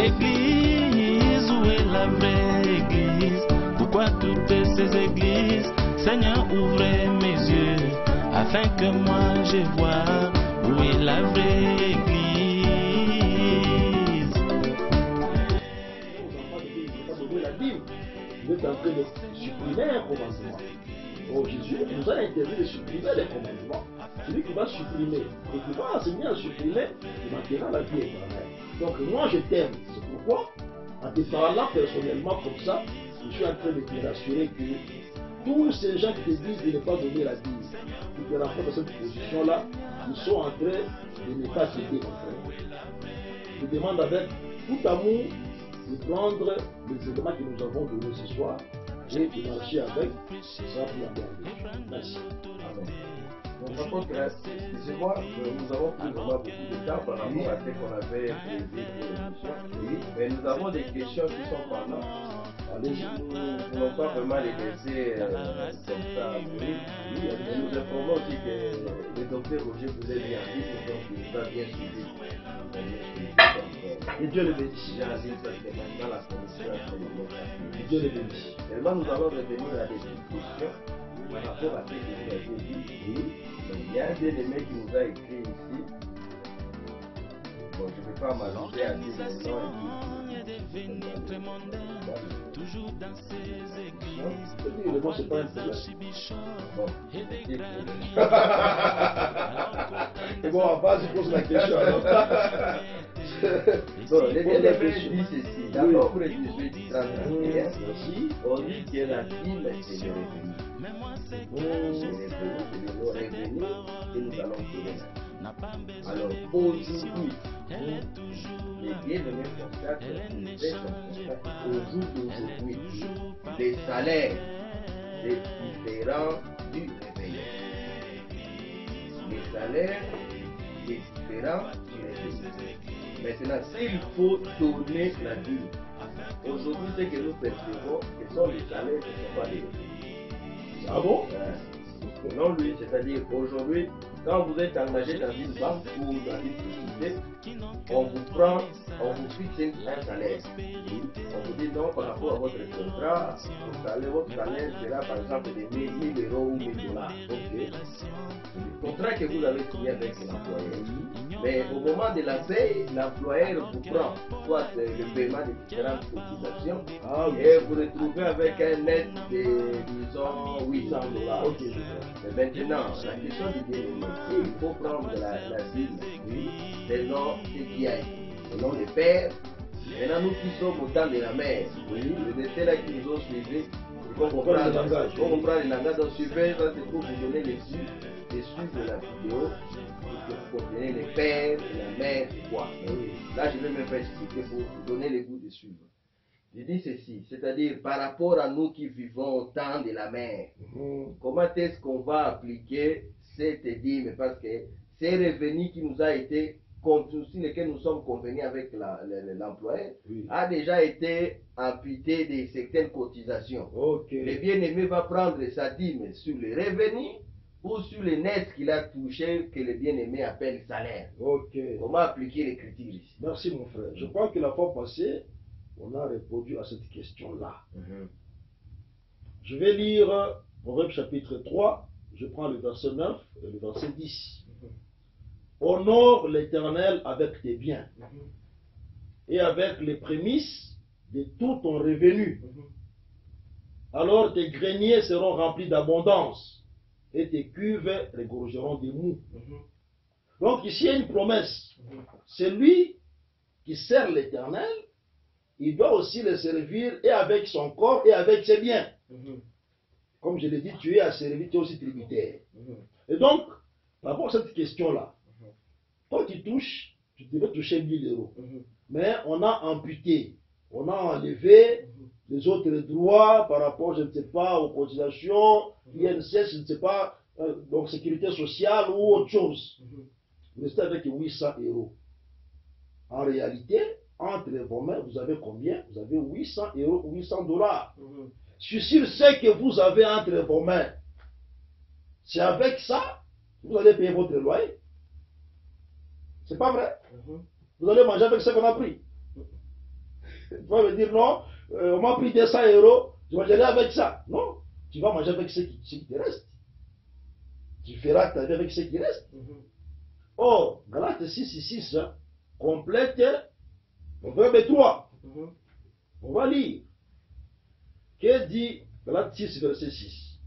L'église, où est la vraie église? Pourquoi toutes ces églises? Seigneur, ouvrez mes yeux, afin que moi je vois où est la vraie église. Vous êtes en train de supprimer un commandement. Oh, Jésus nous a interdit de supprimer les commandements. Celui qui va supprimer et qui va enseigner à supprimer, il manquera la vie éternelle. Donc moi je t'aime. C'est pourquoi, en te parlant personnellement comme ça, je suis en train de te rassurer que tous ces gens qui te disent de ne pas donner la vie, qui te rencontrent dans cette position-là, ils sont en train de ne pas t'aider, mon frère. Je demande avec tout amour de prendre les éléments que nous avons donnés ce soir et de marcher avec, ça pour la garder. Merci. Amen. Donc, par contre, excusez-moi, nous avons pris vraiment beaucoup de temps par rapport à ce qu'on avait prévu pour l'émission. Oui, mais nous avons des questions qui sont pendant. Allez-y, nous ne voulons pas vraiment les laisser comme ça. Oui, et nous informons aussi que le docteur Roger vous est bien en ligne, donc il nous a bien suivi. Et Dieu le bénisse. J'ai dit ça, c'est maintenant la commission. Et Dieu le bénisse. Tellement nous allons revenir à des discussions par rapport à ce qui nous a été dit. Oui. Donc, il y a un bien-aimé qui nous a écrit ici. Bon, je ne vais pas m'amuser à dire le nom. Toujours dans ces églises. Le mot, c'est pas un problème. Bon, et bon, en base, il pose la question. bon, les bien-aimés disent ceci. D'abord, pour les 18 31, on dit que la dîme, c'est le revenu. C'est le revenu que nous allons donner. Alors, aujourd'hui, les bien-aimés constatent au jour d'aujourd'hui, les salaires, c'est différent du réveil. Les salaires, c'est différent du réveil. Maintenant, s'il faut donner la dûme, aujourd'hui, ce que nous percevons, ce sont les salaires qui ne sont pas les revenus. Ah bon? Selon lui, c'est-à-dire aujourd'hui, quand vous êtes engagé dans une banque ou dans une société, on vous fixe un salaire. On vous dit non, par rapport à votre contrat, votre salaire sera par exemple de 1 000 euros ou 1 000 $. Okay. Le contrat que vous avez signé avec l'employeur. Mais au moment de la paie, l'employeur vous prend soit le paiement de différentes cotisations et vous retrouvez avec un net de, disons, 800 $. Okay. Mais maintenant, la question du bien-aimé, il faut prendre la dîme selon ce qui a été, selon les pères. Maintenant, nous qui sommes au temps de la mère, les décès là qui nous ont suivis, il faut comprendre le langage. Donc, suivez, ça c'est pour vous donner les suites de la vidéo, pour que vous compreniez les pères, la mère, c'est quoi. Là, je vais même pas expliquer pour vous donner les goûts de suivre. Je dis ceci, c'est-à-dire par rapport à nous qui vivons au temps de la mer, comment est-ce qu'on va appliquer cette dîme? Parce que ces revenus qui nous a été, sur lesquels nous sommes convenus avec l'employeur, a déjà été amputé de certaines cotisations. Le bien-aimé va prendre sa dîme sur les revenus ou sur les nets qu'il a touché, que le bien-aimé appelle salaire. Comment appliquer les critères ici? Merci mon frère. Je crois que la fois passée, on a répondu à cette question-là. Je vais lire Proverbe chapitre 3, je prends le verset 9 et le verset 10. Honore l'Éternel avec tes biens et avec les prémices de tout ton revenu. Alors tes greniers seront remplis d'abondance et tes cuves regorgeront de mou. Donc ici il y a une promesse. Celui qui sert l'Éternel, il doit aussi le servir et avec son corps et avec ses biens. Comme je l'ai dit, tu es à servir, tu es aussi tributaire. Et donc, par rapport à cette question-là, quand tu touches, tu devais toucher 1 000 €. Mais on a amputé, on a enlevé les autres droits par rapport, je ne sais pas, aux cotisations, INSS, je ne sais pas, donc sécurité sociale ou autre chose. Vous restez avec 800 €. En réalité, entre vos mains, vous avez combien? Vous avez 800 €, 800 $. Sur ce que vous avez entre vos mains, c'est avec ça que vous allez payer votre loyer. C'est pas vrai? Vous allez manger avec ce qu'on a pris. Tu vas me dire non, on m'a pris 200 euros, je vais manger avec ça. Non, tu vas manger avec ce qui te reste. Tu feras ta vie avec ce qui reste. Or, Galates 6, complète le verbe 3. On va lire. Que dit Galates 6, verset 6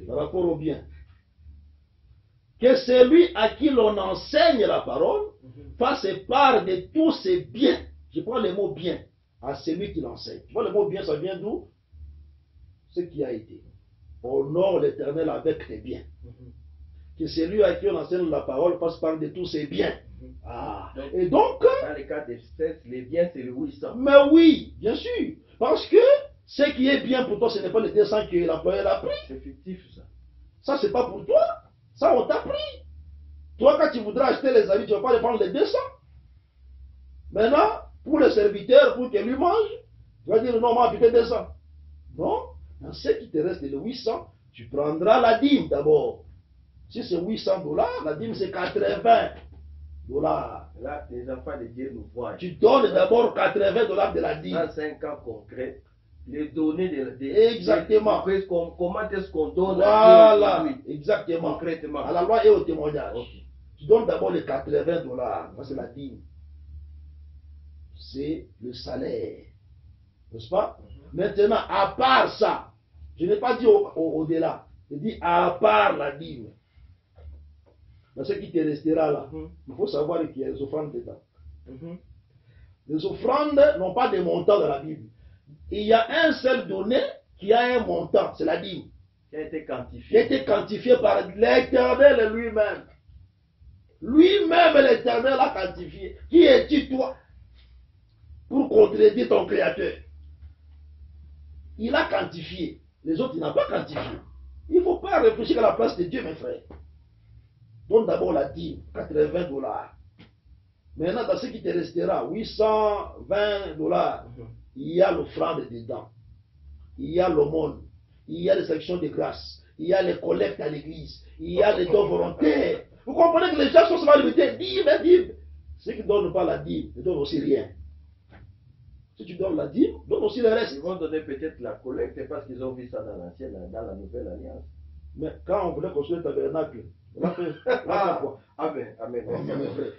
par rapport au bien? Que celui à qui l'on enseigne la parole fasse part de tous ses biens. Je prends le mot bien à celui qui l'enseigne. Tu vois, le mot bien, ça vient d'où? Ce qui a été. Honore l'Éternel avec tes biens. Que celui à qui on enseigne la parole fasse part de tous ses biens. Et donc, dans le cas d'espèce, les biens, c'est le 800. Mais oui, bien sûr. Parce que ce qui est bien pour toi, ce n'est pas les 200 que l'employeur a pris. C'est fictif, ça. Ça, c'est pas pour toi. Ça, on t'a pris. Toi, quand tu voudras acheter les habits, tu ne vas pas les prendre les 200. Maintenant, pour le serviteur, pour qu'il lui mange, tu vas dire non, on m'a appliqué 200. Non, dans ce qui te reste de 800, tu prendras la dîme d'abord. Si c'est 800 $, la dîme c'est 80 $. Là, les enfants de Dieu nous voient. Tu donnes d'abord 80 $ de la dîme. Dans 5 cas concrets, les données exactement. Comment est-ce qu'on donne voilà, à Dieu exactement. Concrètement. À la loi et au témoignage. Okay. Tu donnes d'abord les 80 $. Ça, c'est la dîme. C'est le salaire. N'est-ce pas? Maintenant, à part ça, je n'ai pas dit au-delà. Je dis à part la dîme. Dans ce qui te restera là, il faut savoir qu'il y a les offrandes dedans. Les offrandes n'ont pas de montant dans la Bible. Il y a un seul donné qui a un montant, c'est la dîme. Qui a été quantifié. Qui a été quantifié par l'Éternel lui-même. Lui-même, l'Éternel a quantifié. Qui es-tu, toi, pour contredire ton Créateur? Il a quantifié. Les autres, il n'a pas quantifié. Il ne faut pas réfléchir à la place de Dieu, mes frères. Donne d'abord la dîme, 80 $. Maintenant, dans ce qui te restera, 820 $, il y a l'offrande dedans. Il y a l'aumône. Il y a les actions de grâce. Il y a les collectes à l'église. Il y a les dons volontaires. Vous comprenez que les gens sont souvent limités. Dîme. Ceux qui ne donnent pas la dîme ne donnent aussi rien. Si tu donnes la dîme, donne aussi le reste. Ils vont donner peut-être la collecte parce qu'ils ont vu ça dans la nouvelle alliance. Mais quand on voulait construire le tabernacle, Amen.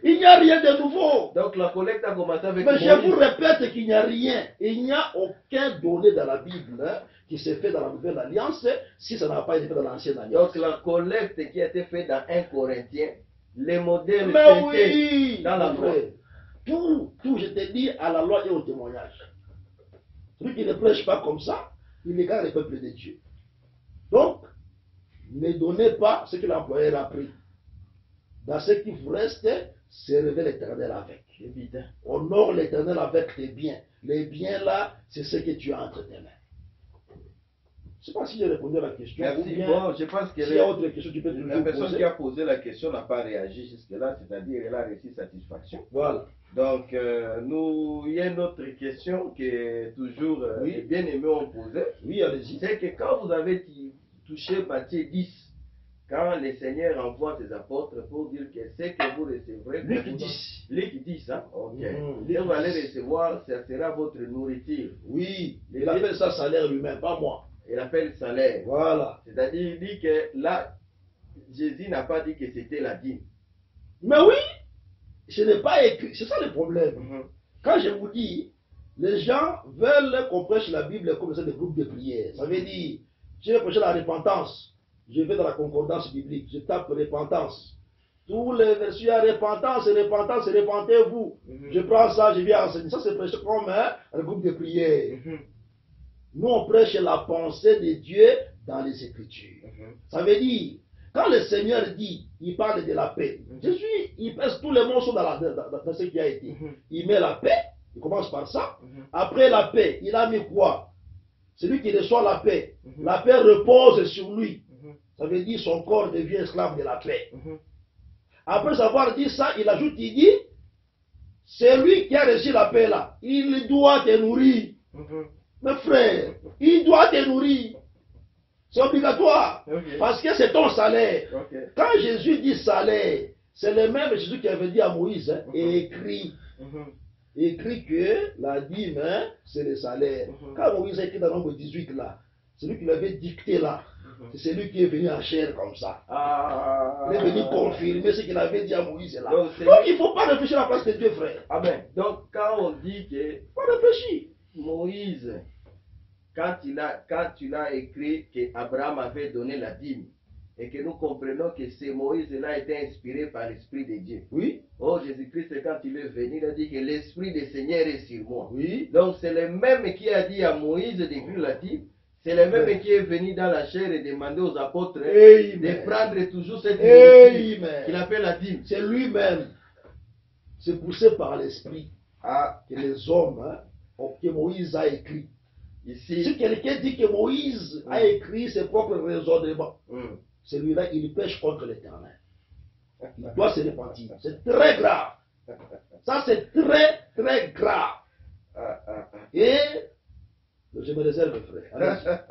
Il n'y a rien de nouveau. Donc la collecte a commencé avec Mais je vous répète qu'il n'y a rien. Il n'y a aucun donné dans la Bible qui s'est fait dans la nouvelle alliance si ça n'a pas été fait dans l'ancienne alliance. Donc la collecte qui a été faite dans 1 Corinthiens, les modèles mais oui, dans la loi. Tout, je te dis, à la loi et au témoignage. Celui qui ne prêche pas comme ça, il égare le peuple de Dieu. Donc, ne donnez pas ce que l'employeur a pris. Dans ce qui vous reste, servez l'Éternel avec. Évident. Honore l'Éternel avec tes biens. Les biens là, c'est ce que tu as entre tes mains. Je ne sais pas si j'ai répondu à la question. Merci. Bon, je pense que s'il y a autre question, tu peux toujours la personne poser. qui a posé la question n'a pas réagi jusque-là, c'est-à-dire elle a reçu satisfaction. Voilà. Donc, il y a une autre question que toujours les bien-aimés ont posée. Oui, allez-y. C'est que quand vous avez touché Matthieu 10, quand le Seigneur envoie ses apôtres pour dire que c'est que vous recevrez. Luc 10, ça. Ok. Et vous allez recevoir, ça sera votre nourriture. Oui, il appelle ça salaire lui-même, pas moi. Il appelle salaire. Voilà. C'est-à-dire, il dit que là, Jésus n'a pas dit que c'était la dîme. Mais oui, ce n'est pas écrit. C'est ça le problème. Quand je vous dis, les gens veulent qu'on prêche la Bible comme ça des groupes de prière. Ça veut dire, je vais prêcher la repentance. Je vais dans la concordance biblique, je tape repentance. Tous les versets à repentance, repentez-vous. Je prends ça, je viens enseigner. Ça, c'est prêcher comme un groupe de prière. Nous, on prêche la pensée de Dieu dans les Écritures. Ça veut dire, quand le Seigneur dit, il parle de la paix. Jésus, il pèse tous les morceaux dans ce qui a été. Il met la paix, il commence par ça. Après la paix, il a mis quoi? Celui qui reçoit la paix repose sur lui. Ça veut dire son corps devient esclave de la paix. Après avoir dit ça, il ajoute, il dit, c'est lui qui a reçu la paix là, il doit te nourrir. Mes frères, il doit te nourrir. C'est obligatoire. Parce que c'est ton salaire. Quand Jésus dit salaire, c'est le même Jésus qui avait dit à Moïse, écrit. écrit que la dîme, hein, c'est le salaire. Quand Moïse a écrit dans Nombre 18 là, c'est lui qui l'avait dicté là. C'est lui qui est venu en chair comme ça. Il est venu confirmer ce qu'il avait dit à Moïse là. Donc il ne faut pas réfléchir à la place de Dieu, frère. Amen. Donc quand on dit que Pas réfléchir. Moïse, quand il a écrit qu'Abraham avait donné la dîme, et que nous comprenons que ce Moïse-là était inspiré par l'Esprit de Dieu. Oui. Oh, Jésus-Christ, quand il est venu, il a dit que l'Esprit du Seigneur est sur moi. Oui. Donc c'est le même qui a dit à Moïse d'écrire la dîme. C'est le même qui est venu dans la chair et demandé aux apôtres de prendre toujours cette nourriture qu'il appelle la dîme. C'est lui-même. C'est poussé par l'Esprit que les hommes, hein, que Moïse a écrit. Ici, si quelqu'un dit que Moïse a écrit ses propres raisonnements, celui-là, il pêche contre l'Éternel. Il doit se repentir. C'est très grave. Ça, c'est très, très grave. Et je me réserve, frère.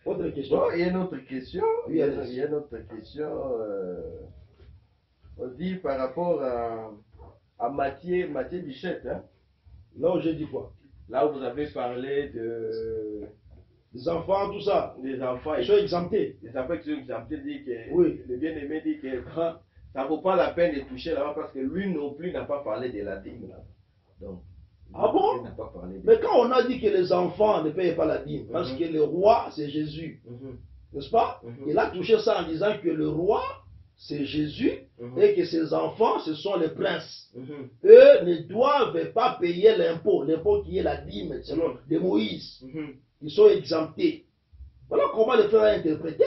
Autre question. Bon, il y a une autre question. Oui, il y a une autre question. On dit par rapport à Matthieu Bichette. Hein? Là où j'ai dit quoi? Là où vous avez parlé des enfants, tout ça. Des enfants. Ils sont exemptés. Les enfants qui sont exemptés dit que oui. Le bien-aimé dit que ça ne vaut pas la peine de toucher là-bas parce que lui non plus n'a pas parlé de la dîme là. Donc, ah bon? Mais quand on a dit que les enfants ne payent pas la dîme, parce que le roi c'est Jésus, n'est-ce pas? Il a touché ça en disant que le roi c'est Jésus et que ses enfants ce sont les princes. Eux ne doivent pas payer l'impôt qui est la dîme selon de Moïse. Ils sont exemptés. Voilà comment le frère a interprété.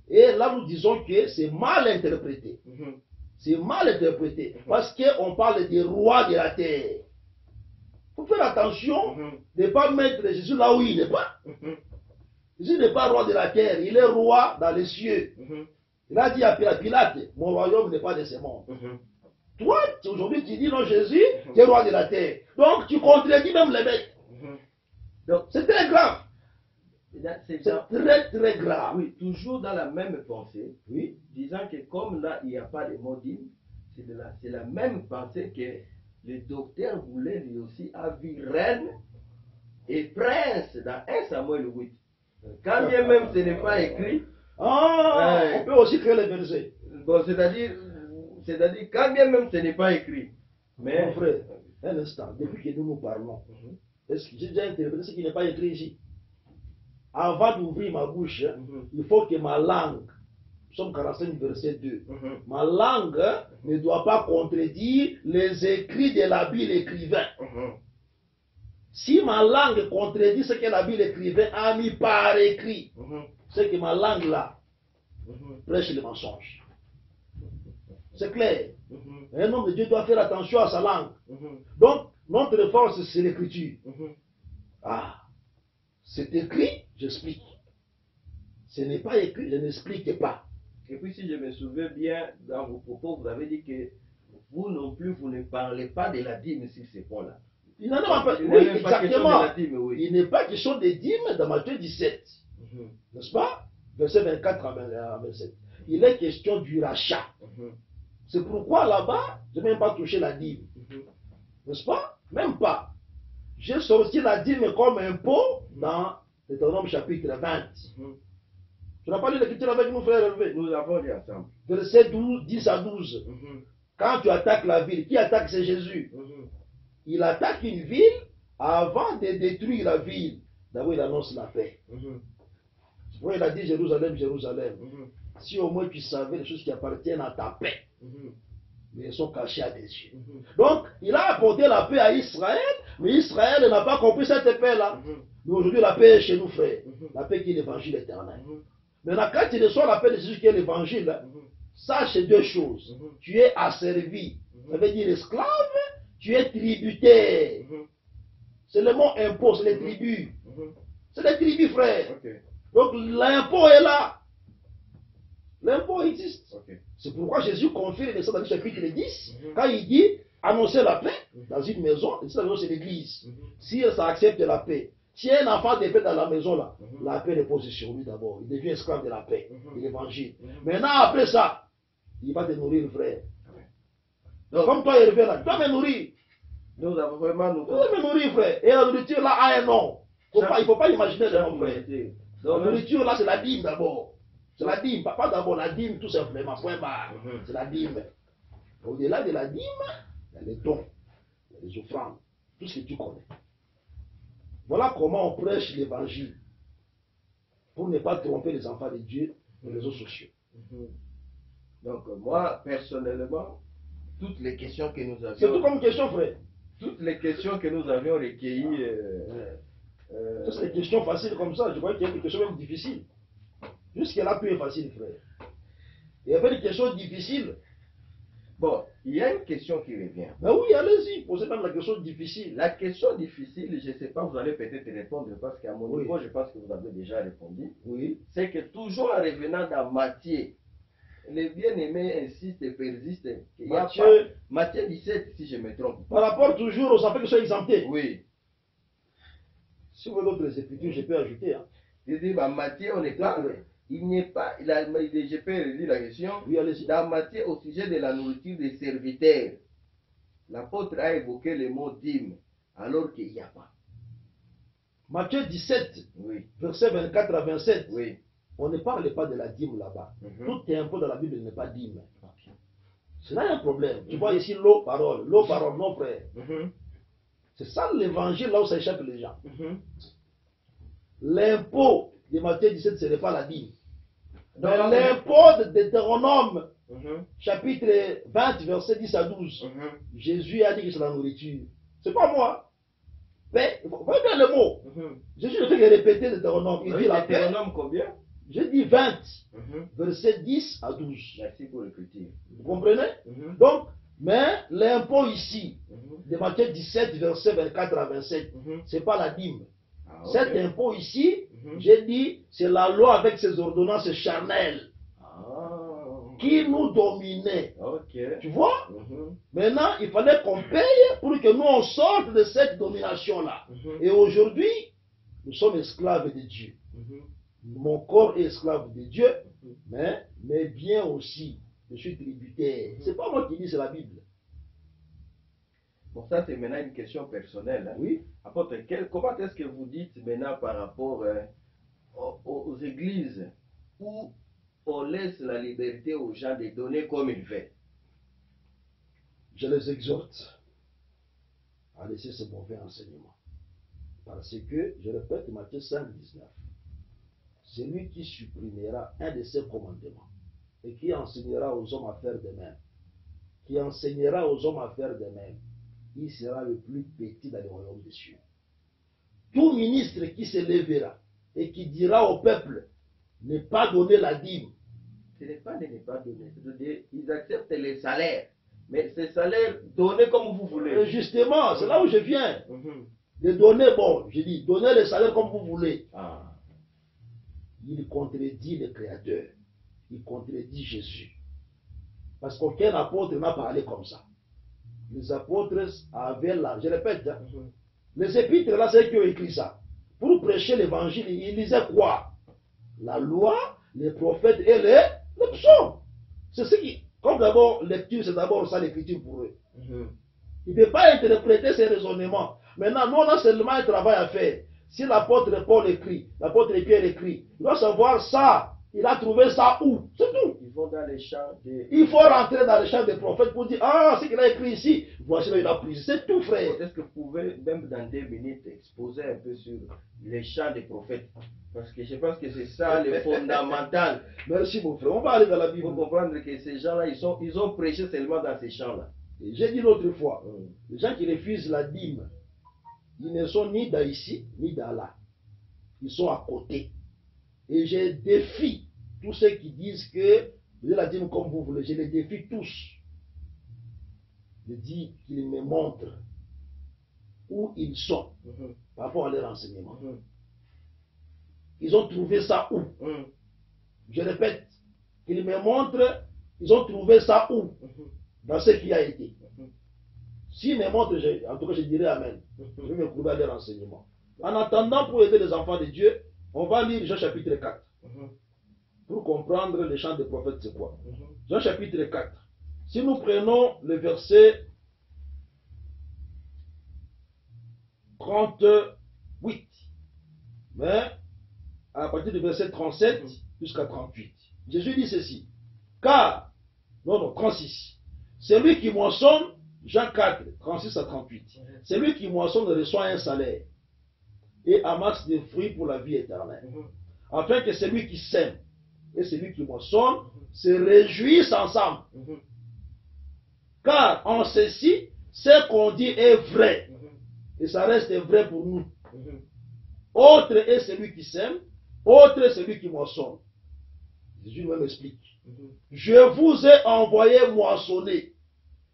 Et là nous disons que c'est mal interprété. C'est mal interprété parce qu'on parle des rois de la terre. Il faut faire attention de ne pas mettre Jésus là où il n'est pas. Jésus n'est pas roi de la terre, il est roi dans les cieux. Il a dit à Pilate, mon royaume n'est pas de ce monde. Toi, aujourd'hui, tu dis non, Jésus, tu es roi de la terre. Donc, tu contredis même les mecs. Donc, c'est très grave. C'est très, très grave. Oui, toujours dans la même pensée, oui, disant que comme là, il n'y a pas de mot dîme, c'est la même pensée que le docteur voulait lui aussi avoir reine et prince dans 1 Samuel 8. Quand bien même ce n'est pas écrit, on peut aussi créer les versets. Bon, c'est-à-dire, quand bien même ce n'est pas écrit. Mais mon frère, un instant, depuis que nous parlons, est-ce que j'ai déjà interprété ce qui n'est pas écrit ici? Avant d'ouvrir ma bouche, il faut que ma langue, Psaume 45, verset 2, ma langue ne doit pas contredire les écrits de l'habile écrivain. Si ma langue contredit ce que l'habile écrivain a mis par écrit, c'est que ma langue là prêche le mensonge. C'est clair. Un homme de Dieu doit faire attention à sa langue. Donc, notre force, c'est l'écriture. C'est écrit, j'explique. Ce n'est pas écrit, je n'explique pas. Et puis, si je me souviens bien, dans vos propos, vous avez dit que vous non plus, vous ne parlez pas de la dîme sur ce point-là. Il n'en a pas. Oui, exactement. Il n'est pas question de dîme dans Matthieu 17. N'est-ce pas? Verset 24 à 27. Il est question du rachat. C'est pourquoi là-bas, je n'ai même pas touché la dîme. N'est-ce pas? Même pas. J'ai sorti la dîme comme impôt dans Deutéronome chapitre 20. Tu n'as pas lu l'écriture avec nous, frère Hervé? Nous avons lu ensemble. Verset 10 à 12. Quand tu attaques la ville, qui attaque? C'est Jésus. Il attaque une ville avant de détruire la ville. D'abord, il annonce la paix. C'est pourquoi il a dit Jérusalem, Jérusalem. Si au moins tu savais les choses qui appartiennent à ta paix, mais elles sont cachées à tes yeux. Donc, il a apporté la paix à Israël, mais Israël n'a pas compris cette paix-là. Mais aujourd'hui, la paix est chez nous, frères. La paix qui est l'évangile éternel. Maintenant, quand tu reçois la paix de Jésus qui est l'évangile, sache deux choses. Tu es asservi, ça veut dire esclave, tu es tributaire. C'est le mot impôt, c'est les tribus. C'est les tribus, frère. Donc, l'impôt est là. L'impôt existe. C'est pourquoi Jésus confirme ça dans le chapitre 10, quand il dit annoncer la paix dans une maison, c'est l'église. Si ça accepte la paix, si un enfant de paix dans la maison, là, la paix repose sur lui d'abord. Il devient esclave de la paix, de l'évangile. Maintenant, après ça, il va te nourrir, frère. Donc, comme toi, Hervé, là, tu dois me nourrir. Nous avons vraiment nous. Vous devez me nourrir, frère. Et la nourriture là a un nom. Il ne faut pas imaginer le nom, frère. La nourriture là, c'est la dîme d'abord. C'est la dîme. Pas d'abord la dîme, tout simplement. Point barre. C'est la dîme. Au-delà de la dîme, il y a les dons, il y a les offrandes, tout ce que tu connais. Voilà comment on prêche l'évangile. Pour ne pas tromper les enfants de Dieu dans les réseaux sociaux. Donc, moi, personnellement, toutes les questions que nous avions. C'est tout comme question, frère. Toutes les questions que nous avions recueillies. C'est des questions faciles comme ça. Je crois qu'il y a des questions même difficiles. Jusqu'à-là, tout est facile, frère. Il y avait des questions difficiles. Bon, il y a une question qui revient. Ben oui, allez-y, posez même la question difficile. La question difficile, je ne sais pas, vous allez peut-être répondre parce qu'à mon niveau, je pense que vous avez déjà répondu. Oui. C'est que toujours en revenant dans Matthieu, les bien-aimés insistent et persistent. Matthieu 17, si je me trompe. Par rapport toujours aux enfants qui sont exemptés. Oui. Si vous voulez d'autres écritures, je peux ajouter. Hein. Je dis, bah, Matthieu, on n'est pas. Il n'y a pas. Je peux relire la question. Oui, allez-y. Dans Matthieu, au sujet de la nourriture des serviteurs, l'apôtre a évoqué le mot dîme, alors qu'il n'y a pas. Matthieu 17, oui. Versets 24 à 27. Oui. On ne parle pas de la dîme là-bas. Tout est un peu dans la Bible n'est pas dîme. C'est là un problème. Tu vois ici l'eau, parole. L'eau, parole, non, frère. C'est ça l'évangile là où ça échappe les gens. L'impôt de Matthieu 17, ce n'est pas la dîme. Mais l'impôt de Deutéronome, chapitre 20, verset 10 à 12, Jésus a dit que c'est la nourriture. C'est pas moi. Mais, voyez bien le mot. Jésus ne fait que répéter Deutéronome. Il dit la paix. Deutéronome combien? J'ai dit 20, verset 10 à 12. Merci pour l'écriture. Vous comprenez? Donc, mais l'impôt ici, de Matthieu 17, verset 24 à 27, c'est pas la dîme. Ah, okay. Cet impôt ici, j'ai dit, c'est la loi avec ses ordonnances charnelles qui nous dominait. Okay. Tu vois? Maintenant, il fallait qu'on paye pour que nous on sorte de cette domination-là. Et aujourd'hui, nous sommes esclaves de Dieu. Mon corps est esclave de Dieu, mais bien aussi, je suis tributaire. C'est pas moi qui dis, c'est la Bible. Bon, ça c'est maintenant une question personnelle. Hein. Oui. Apôtre, comment est-ce que vous dites maintenant par rapport aux églises où on laisse la liberté aux gens de donner comme ils veulent? Je les exhorte à laisser ce mauvais enseignement. Parce que, je répète, Matthieu 5, 19. Celui qui supprimera un de ces commandements et qui enseignera aux hommes à faire de même, qui enseignera aux hommes à faire de même, il sera le plus petit dans le royaume des cieux. Tout ministre qui se lèvera et qui dira au peuple, ne pas donner la dîme. Ce n'est pas de ne pas donner, c'est-à-dire ils acceptent les salaires, mais ces salaires, donnez comme vous voulez. Et justement, c'est là où je viens. De donner, bon, je dis, donnez les salaires comme vous voulez. Il contredit le Créateur. Il contredit Jésus. Parce qu'aucun apôtre n'a parlé comme ça. Les apôtres avaient là, je répète, hein, les épîtres là, c'est eux qui ont écrit ça. Pour prêcher l'évangile, ils lisaient quoi? La loi, les prophètes et les psaumes. C'est ce qui, comme d'abord, lecture, c'est d'abord ça l'écriture pour eux. Il ne peut pas interpréter ces raisonnements. Maintenant, nous, on a seulement un travail à faire. Si l'apôtre Paul écrit, l'apôtre Pierre écrit, il doit savoir ça. Il a trouvé ça où? C'est tout. Ils vont dans les champs des... Il faut rentrer dans les champs des prophètes pour dire, ah, ce qu'il a écrit ici, voici là il a pris. C'est tout, frère. Est-ce que vous pouvez, même dans 2 minutes, exposer un peu sur les champs des prophètes? Parce que je pense que c'est ça le fondamental. Merci, mon frère. On va aller dans la Bible. Il faut comprendre que ces gens-là, ils ont prêché seulement dans ces champs-là. J'ai dit l'autre fois, les gens qui refusent la dîme, ils ne sont ni dans ici, ni dans là. Ils sont à côté. Et je défie tous ceux qui disent que vous allez la dîme comme vous voulez. Je les défie tous. Je dis qu'ils me montrent où ils sont par rapport à leur enseignement. Ils ont trouvé ça où? Je répète, qu'ils me montrent, ils ont trouvé ça où? Dans ce qui a été. S'ils me montrent, en tout cas je dirais Amen. Je vais me prouver à leur enseignement. En attendant, pour aider les enfants de Dieu, on va lire Jean chapitre 4. Pour comprendre les chants des prophètes, c'est quoi? Jean chapitre 4. Si nous prenons le verset 38. Mais à partir du verset 37 jusqu'à 38. Jésus dit ceci. Car, non, 36. Celui qui moissonne, Jean 4, 36 à 38. Celui qui moissonne reçoit un salaire et amasse des fruits pour la vie éternelle. Afin que celui qui sème et celui qui moissonne se réjouissent ensemble. Car en ceci, ce qu'on dit est vrai. Et ça reste vrai pour nous. Autre est celui qui sème, autre est celui qui moissonne. Jésus même explique. Je vous ai envoyé moissonner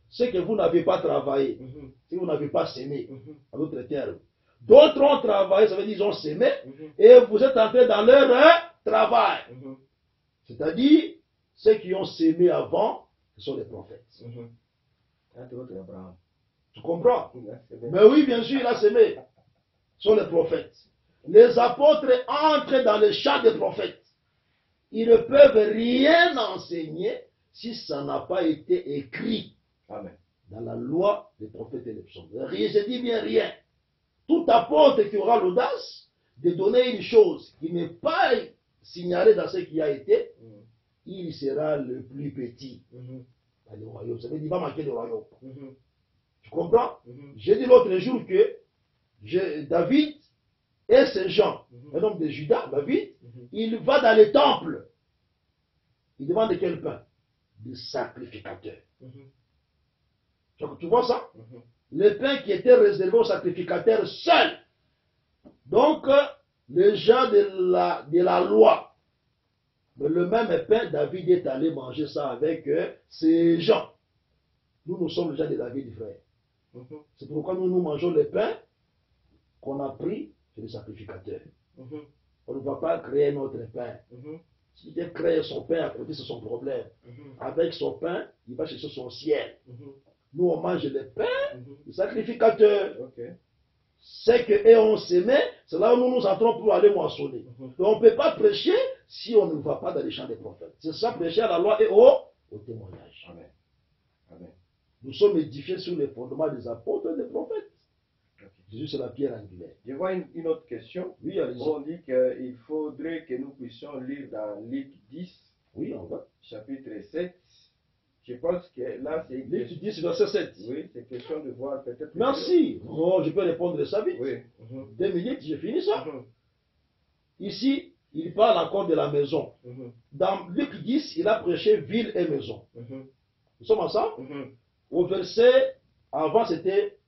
ce que vous n'avez pas travaillé, si vous n'avez pas sémé, à d'autres termes. D'autres ont travaillé, ça veut dire qu'ils ont sémé, et vous êtes entrés dans leur travail. C'est-à-dire, ceux qui ont sémé avant, ce sont les prophètes. Tu comprends? Mais oui, bien sûr, il a sémé. Ce sont les prophètes. Les apôtres entrent dans le champ des prophètes. Ils ne peuvent rien enseigner si ça n'a pas été écrit. Amen. Dans la loi des prophètes et des psaumes. Rien, je dis bien rien. Tout apôtre qui aura l'audace de donner une chose qui n'est pas signalée dans ce qui a été, il sera le plus petit dans le royaume. Ça veut dire qu'il va manquer le royaume. Tu comprends? J'ai dit l'autre jour que David et ses gens, un homme de Juda, David, il va dans les temples. Il demande quel pain? Des sacrificateurs. Tu vois ça? Le pain qui était réservé aux sacrificateurs seuls. Donc, les gens de la loi. Mais le même pain, David est allé manger ça avec ses gens. Nous sommes les gens de David, frère. C'est pourquoi nous mangeons le pain qu'on a pris chez les sacrificateurs. On ne va pas créer notre pain. Si il crée son pain à côté, c'est son problème. Avec son pain, il va chercher son ciel. Nous, on mange le pain du sacrificateur. C'est qu'eux ont sémé, c'est là où nous entrons pour aller moissonner. Donc, on ne peut pas prêcher si on ne va pas dans les champs des prophètes. C'est ça, prêcher à la loi et au témoignage. Amen. Amen. Nous sommes édifiés sur les fondements des apôtres et des prophètes. Jésus, c'est la pierre angulaire. Je vois une autre question. Oui, allez-y. On dit qu'il faudrait que nous puissions lire dans Luc 10, oui, on va. Chapitre 7. Je pense que là, c'est... Luc 10, verset 7. Oui, c'est question de voir peut-être... Merci. Oh, je peux répondre ça vite. Oui. 2 minutes, j'ai fini ça. Ici, il parle encore de la maison. Dans Luc 10, il a prêché ville et maison. Nous sommes ensemble? Au verset, avant c'était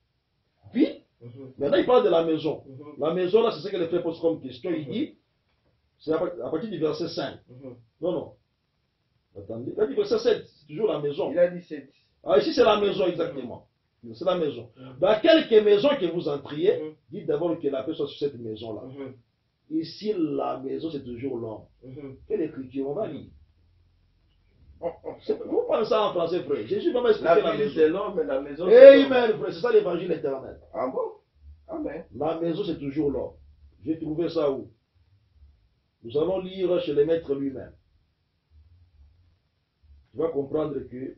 ville. Maintenant, il parle de la maison. La maison, là, c'est ce que les frères posent comme question. Il dit, c'est à partir du verset 5. Non. Attendez, il a dit verset 7, c'est toujours la maison. Il a dit 7. Ah, ici, c'est la maison, exactement. C'est la maison. Dans quelques maisons que vous entriez, dites d'abord que la paix soit sur cette maison-là. Ici, la maison, c'est toujours l'homme. Quelle écriture on va lire? Vous parlez ça en français, frère. Jésus va m'expliquer la maison. C'est l'homme, mais la maison, Amen, frère. C'est ça l'évangile éternel. Ah bon? Amen. La maison, c'est toujours l'homme. J'ai trouvé ça où? Nous allons lire chez le maître lui-même. Tu vas comprendre que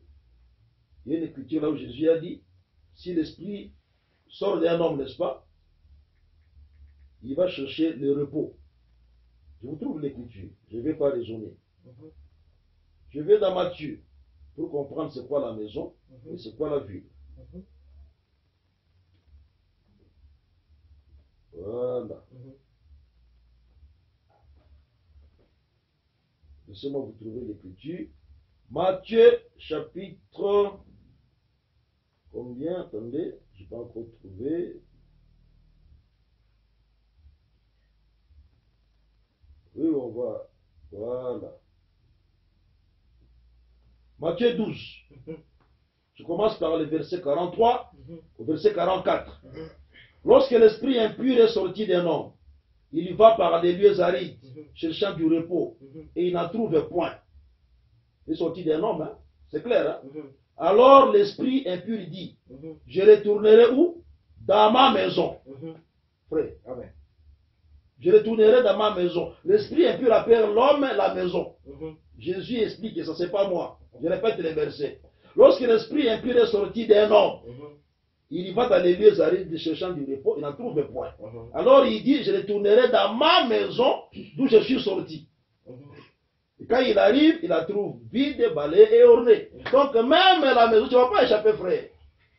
il y a une écriture là où Jésus a dit, si l'esprit sort d'un homme, n'est-ce pas, il va chercher le repos. Je vous trouve l'écriture. Je ne vais pas raisonner. Je vais dans Matthieu pour comprendre c'est quoi la maison et c'est quoi la ville. Voilà. Laissez-moi vous trouver l'écriture. Matthieu, chapitre... Combien? Attendez, je n'ai pas encore trouvé. Oui, on va... Voilà. Matthieu 12. Je commence par le verset 43 au verset 44. Lorsque l'esprit impur est sorti d'un homme, il va par des lieux arides, cherchant du repos, et il n'en trouve point. Il est sorti d'un homme, hein? C'est clair. Hein? Alors l'esprit impur dit, je retournerai où? Dans ma maison. Frère, amen. Je retournerai dans ma maison. L'esprit impur appelle l'homme la maison. Jésus explique que ça, c'est pas moi. Je répète les versets. Lorsque l'esprit impur est sorti d'un homme, il va dans les lieux arides cherchant du repos, il n'en trouve point. Alors il dit, je retournerai dans ma maison d'où je suis sorti. Et quand il arrive, il la trouve vide, balayée et ornée. Donc même la maison, tu ne vas pas échapper, frère.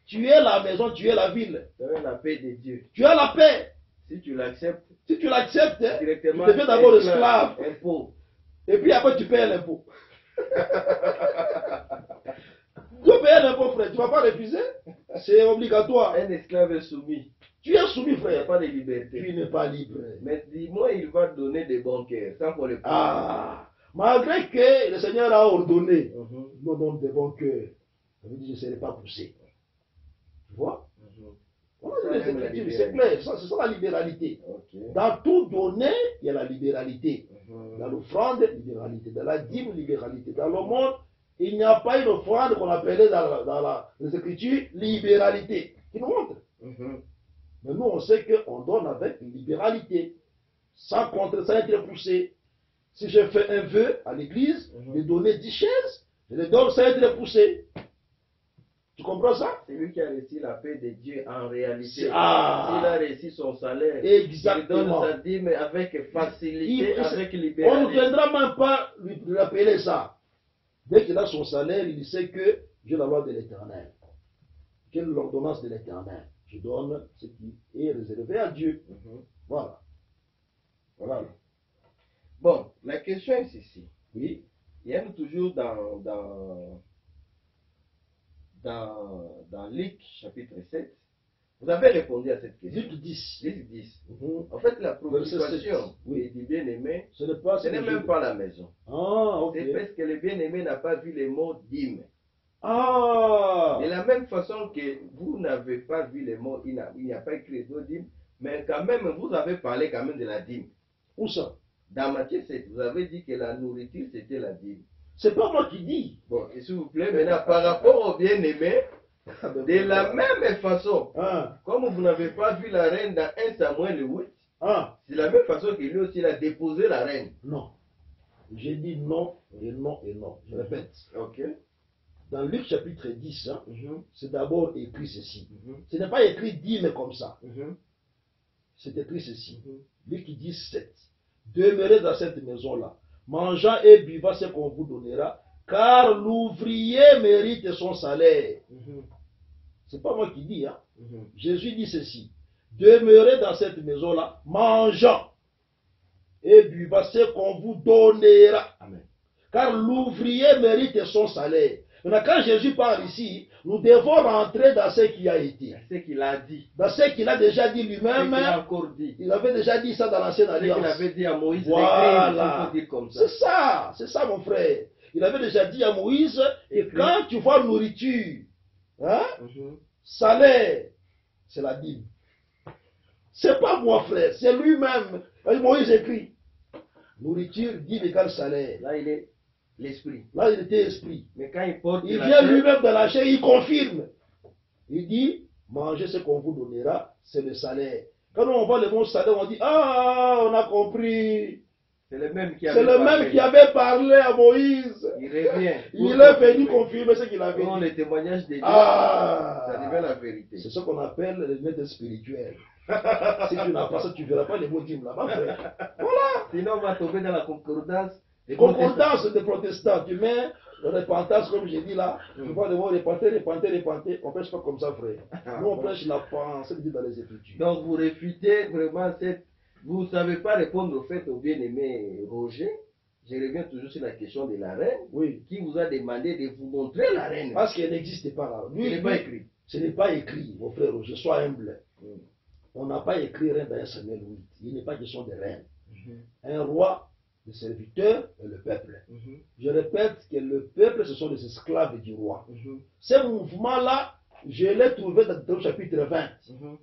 Tu es la maison, tu es la ville. Tu as la paix de Dieu. Tu as la paix. Si tu l'acceptes, si tu l'acceptes, tu directement, deviens d'abord esclave. Impôt. Et puis après, tu payes l'impôt. Tu dois payer l'impôt, frère. Tu ne vas pas refuser. C'est obligatoire. Un esclave est soumis. Tu es soumis, Il n'y a frère. pas de liberté. Tu n'es pas libre. Mais dis-moi, il va donner des banquets sans qu'on les prenne. Ah, malgré que le Seigneur a ordonné, nous donne des bons cœurs. Ça veut dire que je ne serai pas poussé. Tu vois? Voilà, c'est clair, c'est ça la libéralité. Dans tout donner, il y a la libéralité. Dans l'offrande, libéralité. Dans la dîme, libéralité. Dans le monde, il n'y a pas une offrande qu'on appelait dans les Écritures libéralité. Qui nous montre. Mais nous, on sait qu'on donne avec libéralité, sans contre, sans être poussé. Si je fais un vœu à l'église, de donner 10 chaises, je les donne sans être poussé. Tu comprends ça? C'est lui qui a réussi la paix de Dieu en réalité. Ah. S'il a réussi son salaire, exactement. Il donne sa dîme avec facilité, avec libéralité. On ne viendra même pas lui rappeler ça. Dès qu'il a son salaire, il sait que j'ai la loi de l'Éternel. J'ai l'ordonnance de l'Éternel. Je donne ce qui est réservé à Dieu. Voilà. Voilà. Bon, la question est ceci. Oui. Il y a toujours dans Luc chapitre 7, vous avez répondu à cette question. Luc 10. Luc 10. En fait, la provocation du bien-aimé, ce n'est même pas la maison. Ah, ok. C'est parce que le bien-aimé n'a pas vu les mots dîme. Ah. De la même façon que vous n'avez pas vu les mots, il n'y a pas écrit les mots dîme, mais quand même, vous avez parlé quand même de la dîme. Où ça? Dans Matthieu 7, vous avez dit que la nourriture, c'était la dîme. C'est pas moi qui dis. Bon, et s'il vous plaît, maintenant, par rapport au bien-aimé, de la même façon, comme vous n'avez pas vu la reine dans 1 Samuel 8, c'est la même façon que lui aussi, il a déposé la reine. Non. J'ai dit non et non et non. Je répète. Ok. Dans Luc chapitre 10, c'est d'abord écrit ceci. Ce n'est pas écrit dîme comme ça. C'est écrit ceci. Luc 10, 7. Demeurez dans cette maison-là, mangeant et buvant ce qu'on vous donnera, car l'ouvrier mérite son salaire. C'est pas moi qui dis, hein. Jésus dit ceci. Demeurez dans cette maison-là, mangeant et buvant ce qu'on vous donnera. Amen. Car l'ouvrier mérite son salaire. Maintenant, quand Jésus parle ici, nous devons rentrer dans ce qui a été. Ce qu'il a dit. Dans ce qu'il a déjà dit lui-même. Il a encore dit. Il avait déjà dit ça dans l'Ancienne Alliance. Il avait dit à Moïse. Voilà. C'est ça mon frère. Il avait déjà dit à Moïse, et quand tu vois nourriture, salaire, c'est la dîme. C'est pas moi, frère, c'est lui-même. Moïse écrit. Nourriture, dîme égale salaire. Là, il est l'esprit. Là, il était esprit. Mais quand il porte il vient lui-même dans la chair, il confirme. Il dit, mangez ce qu'on vous donnera, c'est le salaire. Quand on voit le mot salaire, on dit, ah, on a compris. C'est le même qui avait parlé à Moïse. Il revient. Il est venu confirmer ce qu'il avait dit. Le témoignage de Dieu, ça devient la vérité. C'est ce qu'on appelle le net spirituel. Si tu n'as pas ça, tu ne verras pas les mots dîmes là-bas, frère. Voilà. Sinon, on va tomber dans la concordance. Concordance des protestants. Tu mets repentance, comme j'ai dit là. Tu vois le mot repenter. On prêche pas comme ça, frère. Nous, on prêche la pensée dit dans les Écritures. Donc, vous réfutez vraiment cette. Vous ne savez pas répondre au fait au bien-aimé Roger. Je reviens toujours sur la question de la reine. Oui. Qui vous a demandé de vous montrer la reine. Parce qu'elle n'existe pas là. Ce n'est pas écrit. Ce n'est pas écrit, mon frère Roger. Sois humble. On n'a pas écrit reine dans 1 Samuel 8. Il n'est pas question de reine. Un roi, le serviteur et le peuple. Je répète que le peuple, ce sont les esclaves du roi. Ce mouvement-là, je l'ai trouvé dans le chapitre 20.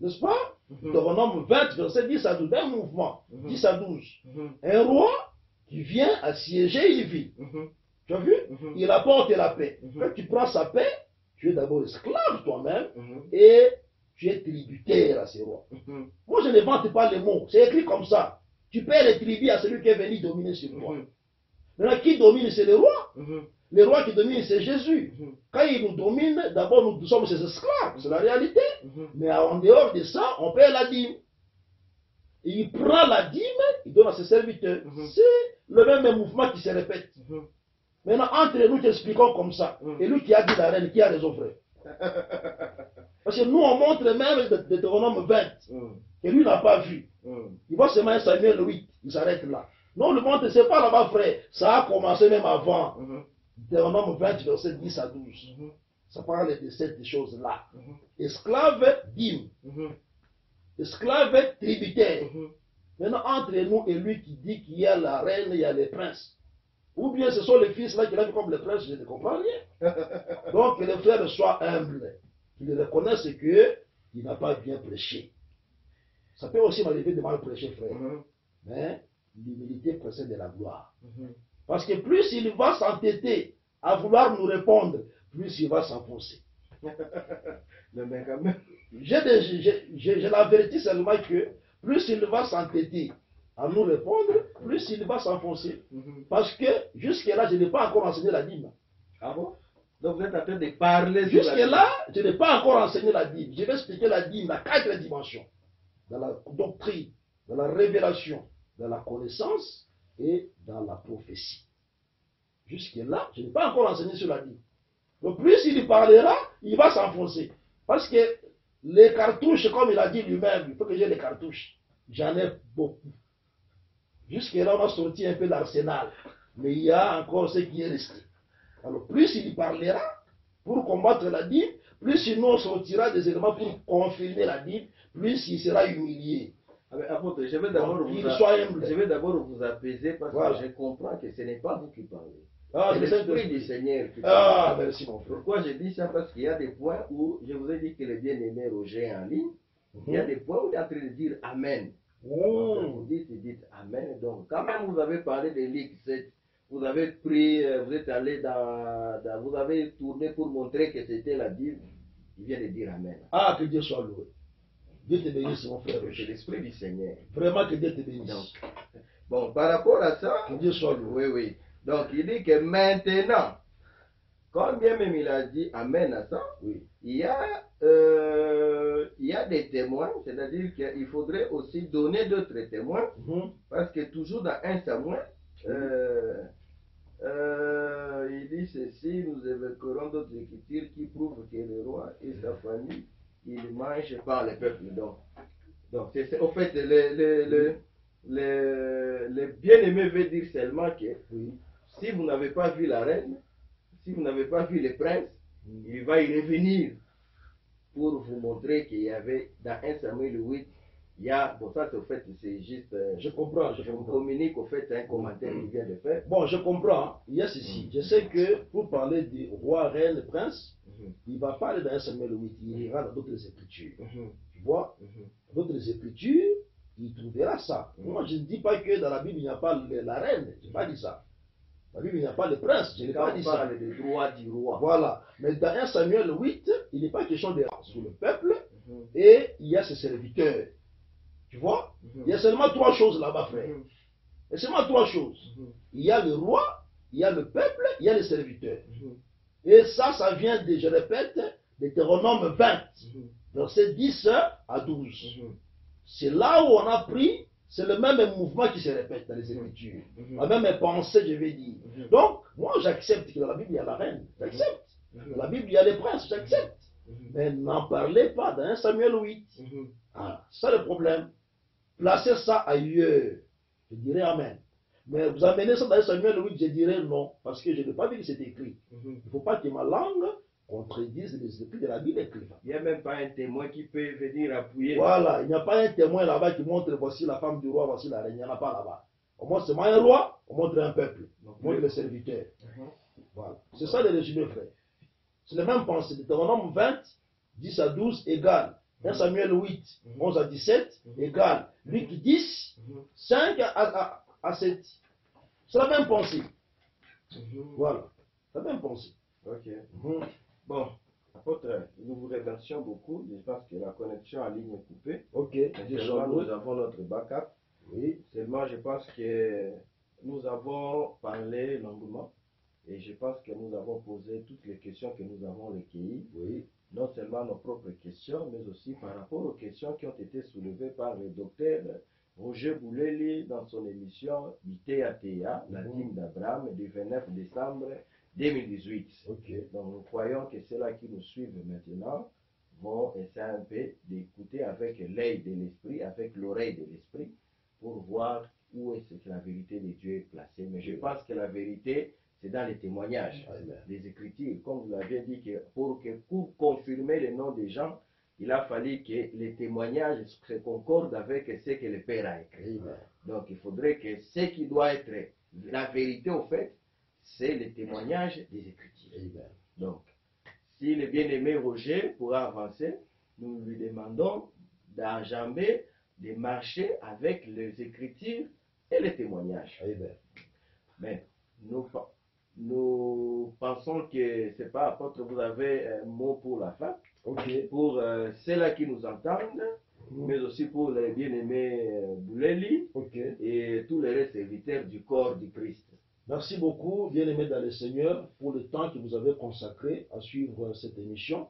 N'est-ce pas? Deutéronome 20, verset 10 à 12. Un mouvement, 10 à 12. Un roi qui vient assiéger une ville. Tu as vu? Il apporte la paix. Quand tu prends sa paix, tu es d'abord esclave toi-même et tu es tributaire à ces rois. Moi, je ne vante pas les mots. C'est écrit comme ça. Tu paies les tribus à celui qui est venu dominer sur toi. Maintenant, qui domine, c'est le roi. Le roi qui domine, c'est Jésus. Quand il nous domine, d'abord, nous sommes ses esclaves. C'est la réalité. Mais en dehors de ça, on paie la dîme. Il prend la dîme, il donne à ses serviteurs. C'est le même mouvement qui se répète. Maintenant, entre nous, t'expliquons comme ça. Et lui qui a dit la reine, qui a raison, frère? Parce que nous, on montre même Deutéronome 20, que lui n'a pas vu. Il voit seulement Samuel 8, il s'arrête là. Non, on le montre, c'est pas là-bas, frère. Ça a commencé même avant. Deutéronome 20, verset 10 à 12. Ça parle de cette chose-là. Esclave, dîme. Esclave, tributaire. Maintenant, entre nous et lui qui dit qu'il y a la reine, il y a les princes. Ou bien ce sont les fils là qui l'ont comme les princes, je ne comprends rien. Donc que les frères soient humbles, qu'ils reconnaissent qu'il n'a pas bien prêché. Ça peut aussi m'arriver de mal prêcher, frère. Mais l'humilité précède de la gloire. Parce que plus il va s'entêter à vouloir nous répondre, plus il va s'enfoncer. Mais quand même. J'ai la vérité seulement que plus il va s'entêter à nous répondre, plus il va s'enfoncer. Parce que jusque-là, je n'ai pas encore enseigné la dîme. Ah bon? Donc vous êtes en train de parler. Jusque-là, je n'ai pas encore enseigné la dîme. Je vais expliquer la dîme dans 4 dimensions. Dans la doctrine, dans la révélation, dans la connaissance et dans la prophétie. Jusque-là, je n'ai pas encore enseigné sur la dîme. Donc plus il parlera, il va s'enfoncer. Parce que les cartouches, comme il a dit lui-même, il faut que j'ai les cartouches. J'en ai beaucoup. Jusque-là, on a sorti un peu l'arsenal. Mais il y a encore ce qui est resté. Alors, plus il parlera pour combattre la dîme, plus il nous sortira des éléments pour confirmer la dîme, plus il sera humilié. Ah mais, apôtre, je vais d'abord vous apaiser parce que je comprends que ce n'est pas vous qui parlez. C'est l'Esprit du Seigneur qui parle. Merci mon frère. Pourquoi je dis ça? Parce qu'il y a des points où, je vous ai dit que le bien-aimé Roger est en ligne, il y a des points où il est en train de dire Amen. Vous dites Amen. Donc, quand même vous avez parlé de Luc 7, vous avez pris, vous êtes allé vous avez tourné pour montrer que c'était la Bible, il vient de dire Amen. Ah, que Dieu soit loué. Dieu te bénisse, mon frère. C'est l'Esprit du Seigneur. Vraiment que Dieu te bénisse. Donc, bon, par rapport à ça, que Dieu soit loué. Oui, oui. Donc, il dit que maintenant, quand bien même il a dit Amen à ça, oui. il y a des témoins, c'est-à-dire qu'il faudrait aussi donner d'autres témoins, parce que toujours dans 1 Samuel, il dit ceci, nous évoquerons d'autres écritures qui prouvent que le roi et sa famille, ils mangent par le peuple. Donc c'est au fait, le bien-aimé veut dire seulement que si vous n'avez pas vu la reine, si vous n'avez pas vu le prince, il va y revenir pour vous montrer qu'il y avait dans 1 Samuel 8, il y a, bon ça au fait c'est juste, je comprends, je vous communique au fait un commentaire qu'il vient de faire. Bon, je comprends, il y a ceci, je sais que pour parler du roi, reine, prince, il va parler dans 1 Samuel 8, il ira dans d'autres écritures, tu vois, dans d'autres écritures, il trouvera ça. Moi je ne dis pas que dans la Bible il n'y a pas la reine, je n'ai pas dit ça. La Bible, il n'y a pas de prince, je n'ai pas dit ça. On parle des droits du roi. Voilà. Mais dans 1 Samuel 8, il n'est pas question de sur le peuple, et il y a ses serviteurs. Tu vois? Il y a seulement 3 choses là-bas, frère. Il y a seulement 3 choses. Il y a le roi, il y a le peuple, il y a les serviteurs. Et ça vient de, je répète, Deutéronome 20, versets 10 à 12. C'est là où on a pris. C'est le même mouvement qui se répète dans les Écritures. La même pensée, je vais dire. Donc, moi, j'accepte que dans la Bible, il y a la reine. J'accepte. Dans la Bible, il y a les princes. J'accepte. Mais n'en parlez pas dans 1 Samuel 8. Ah, c'est ça le problème. Placez ça ailleurs. Je dirais Amen. Mais vous amenez ça dans 1 Samuel 8, je dirais non. Parce que je n'ai pas vu que c'est écrit. Il ne faut pas que ma langue contredise les écrits de la Bible écrits. Il n'y a même pas un témoin qui peut venir appuyer. Voilà, il n'y a pas un témoin là-bas qui montre voici la femme du roi, voici la reine. Il n'y en a pas là-bas. On montre seulement un roi, on montre un peuple, on montre les serviteurs. Voilà. C'est ça le résumé, frère. C'est la même pensée. Deutéronome 20, 10 à 12 égale. 1 Samuel 8, 11 à 17 égale. Luc 10, 5 à 7. C'est la même pensée. Voilà. C'est la même pensée. Ok. Bon, apôtre, nous vous remercions beaucoup. Je pense que la connexion en ligne est coupée. Ok. Seulement, nous avons notre backup. Oui. Seulement, je pense que nous avons parlé longuement. Et je pense que nous avons posé toutes les questions que nous avons recueillies. Oui. Non seulement nos propres questions, mais aussi par rapport aux questions qui ont été soulevées par le docteur Roger Bouleli dans son émission ITATA, la team d'Abraham, du 29 décembre 2018. Ok. Donc nous croyons que ceux-là qui nous suivent maintenant vont essayer un peu d'écouter avec l'œil de l'esprit, avec l'oreille de l'esprit, pour voir où est-ce que la vérité de Dieu est placée. Mais je pense que la vérité, c'est dans les témoignages, les Écritures. Comme vous l'avez dit, que pour confirmer les noms des gens, il a fallu que les témoignages se concordent avec ce que le Père a écrit. Amen. Donc il faudrait que ce qui doit être la vérité, au fait, c'est le témoignage des Écritures. Amen. Donc, si le bien-aimé Roger pourra avancer, nous lui demandons d'enjamber, de marcher avec les Écritures et les témoignages. Amen. Mais nous pensons que c'est pas apôtre, vous avez un mot pour la fin, Ok. pour ceux-là qui nous entendent, mais aussi pour les bien-aimés Bouleli Ok. et tous les restes serviteurs du corps du Christ. Merci beaucoup, bien-aimés dans le Seigneur, pour le temps que vous avez consacré à suivre cette émission.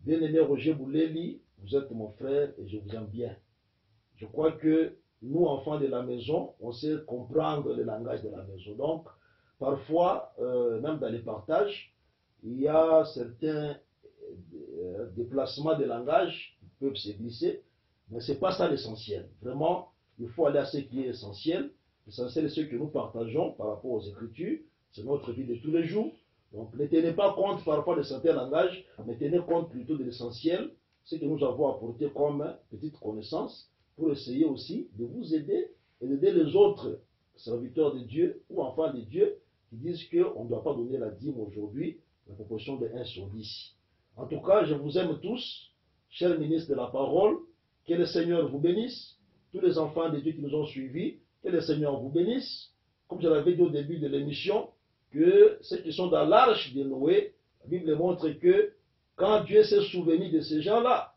Bien-aimé Roger Bouleli, vous êtes mon frère et je vous aime bien. Je crois que nous, enfants de la maison, on sait comprendre le langage de la maison. Donc, parfois, même dans les partages, il y a certains déplacements de langage qui peuvent se glisser, mais ce n'est pas ça l'essentiel. Vraiment, il faut aller à ce qui est essentiel. L'essentiel est ce que nous partageons par rapport aux Écritures. C'est notre vie de tous les jours. Donc, ne tenez pas compte parfois de certains langages, mais tenez compte plutôt de l'essentiel, ce que nous avons apporté comme petite connaissance, pour essayer aussi de vous aider et d'aider les autres serviteurs de Dieu ou enfants de Dieu qui disent qu'on ne doit pas donner la dîme aujourd'hui, la proportion de 1 sur 10. En tout cas, je vous aime tous, chers ministres de la parole, que le Seigneur vous bénisse, tous les enfants de Dieu qui nous ont suivis, que le Seigneur vous bénisse. Comme je l'avais dit au début de l'émission, que ceux qui sont dans l'arche de Noé, la Bible montre que quand Dieu s'est souvenu de ces gens-là,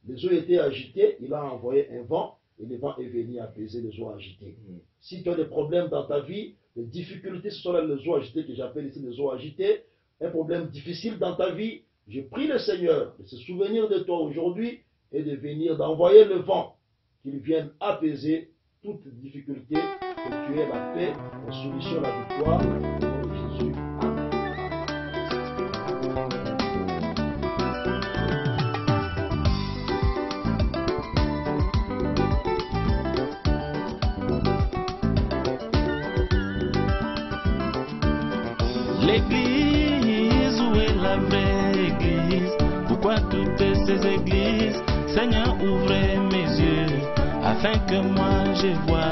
les eaux étaient agitées, il a envoyé un vent et le vent est venu apaiser les eaux agitées. Si tu as des problèmes dans ta vie, des difficultés, ce sont là les eaux agitées que j'appelle ici les eaux agitées, un problème difficile dans ta vie, je prie le Seigneur de se souvenir de toi aujourd'hui et de venir d'envoyer le vent, qu'il vienne apaiser toute difficulté, que tu aies la paix, la solution, la victoire, au nom de Jésus. L'église, où est la vraie église? Pourquoi toutes ces églises? Seigneur, ouvrez mes yeux, afin que moi je voie